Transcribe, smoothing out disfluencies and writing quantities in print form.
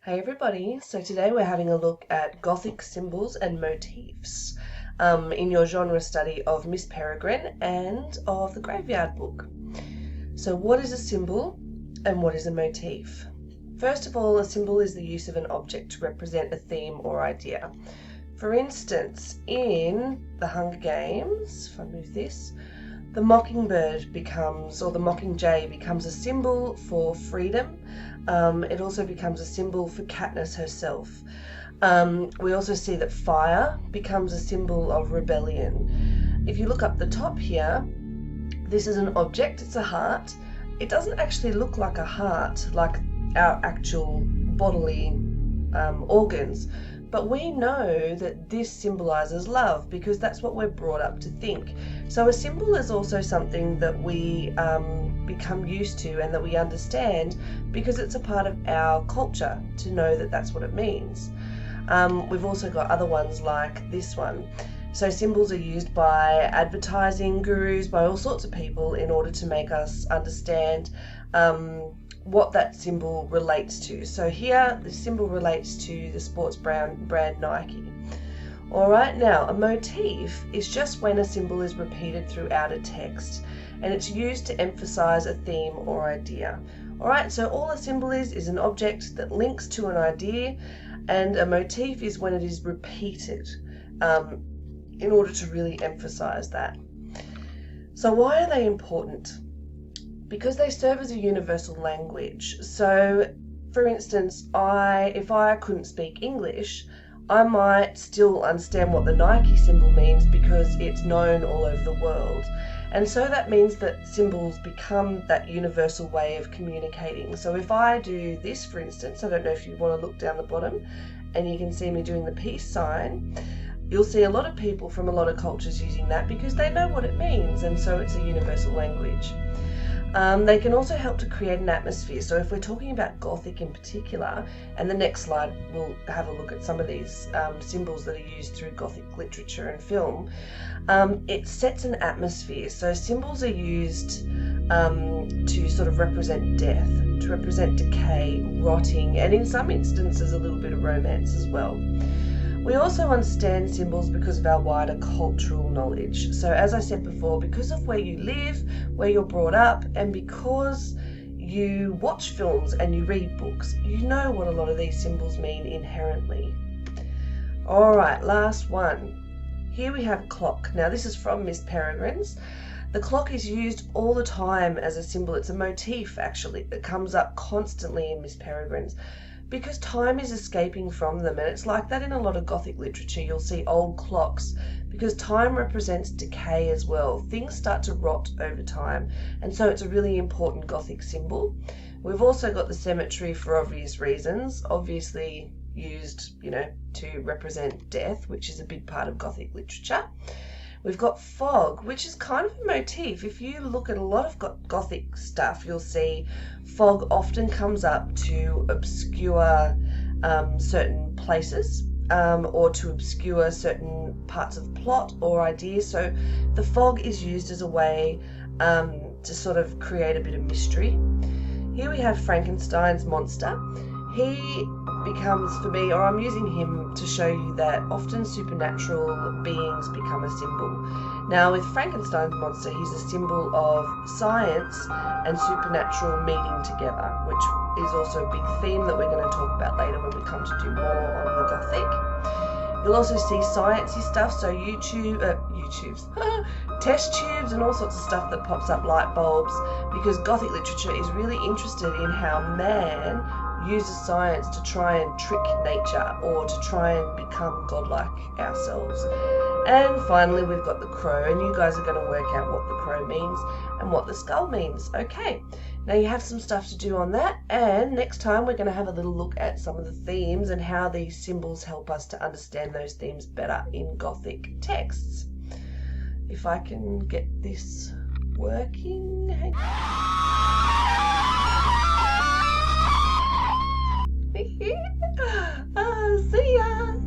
Hey everybody, so today we're having a look at Gothic symbols and motifs in your genre study of Miss Peregrine and of the Graveyard Book. So what is a symbol and what is a motif? First of all, a symbol is the use of an object to represent a theme or idea. For instance, in The Hunger Games, if I move this, the mockingbird becomes, or the mockingjay becomes a symbol for freedom. It also becomes a symbol for Katniss herself. We also see that fire becomes a symbol of rebellion. If you look up the top here, this is an object, it's a heart. It doesn't actually look like a heart, like our actual bodily organs. But we know that this symbolizes love because that's what we're brought up to think. So a symbol is also something that we become used to and that we understand because it's a part of our culture to know that that's what it means. We've also got other ones like this one. So symbols are used by advertising gurus, by all sorts of people in order to make us understand what that symbol relates to. So here the symbol relates to the sports brand Nike. Alright, now a motif is just when a symbol is repeated throughout a text and it's used to emphasize a theme or idea. Alright, so all a symbol is an object that links to an idea, and a motif is when it is repeated in order to really emphasize that. So why are they important? Because they serve as a universal language. So, for instance, if I couldn't speak English, I might still understand what the Nike symbol means because it's known all over the world. And so that means that symbols become that universal way of communicating. So if I do this, for instance, I don't know if you want to look down the bottom, and you can see me doing the peace sign, you'll see a lot of people from a lot of cultures using that because they know what it means, and so it's a universal language. They can also help to create an atmosphere. So if we're talking about Gothic in particular, and the next slide we'll have a look at some of these symbols that are used through Gothic literature and film, it sets an atmosphere. So symbols are used to sort of represent death, to represent decay, rotting, and in some instances a little bit of romance as well. We also understand symbols because of our wider cultural knowledge. So as I said before, because of where you live, where you're brought up, and because you watch films and you read books, you know what a lot of these symbols mean inherently. Alright, last one. Here we have clock. Now this is from Miss Peregrine's. The clock is used all the time as a symbol. It's a motif actually that comes up constantly in Miss Peregrine's, because time is escaping from them, and it's like that in a lot of Gothic literature. You'll see old clocks because time represents decay as well. Things start to rot over time, and so it's a really important Gothic symbol. We've also got the cemetery for obvious reasons, obviously used, to represent death, which is a big part of Gothic literature. We've got fog, which is kind of a motif. If you look at a lot of Gothic stuff, you'll see fog often comes up to obscure certain places or to obscure certain parts of plot or ideas. So the fog is used as a way to sort of create a bit of mystery. Here we have Frankenstein's monster. He becomes, for me, or I'm using him to show you that often supernatural beings become a symbol. Now with Frankenstein's monster, he's a symbol of science and supernatural meeting together, which is also a big theme that we're going to talk about later when we come to do more on the Gothic. You'll also see sciencey stuff, so test tubes and all sorts of stuff that pops up, light bulbs, because Gothic literature is really interested in how man uses science to try and trick nature or to try and become godlike ourselves. And finally we've got the crow, and you guys are going to work out what the crow means and what the skull means. Okay, now you have some stuff to do on that, and next time we're going to have a little look at some of the themes and how these symbols help us to understand those themes better in Gothic texts. If I can get this working. See ya!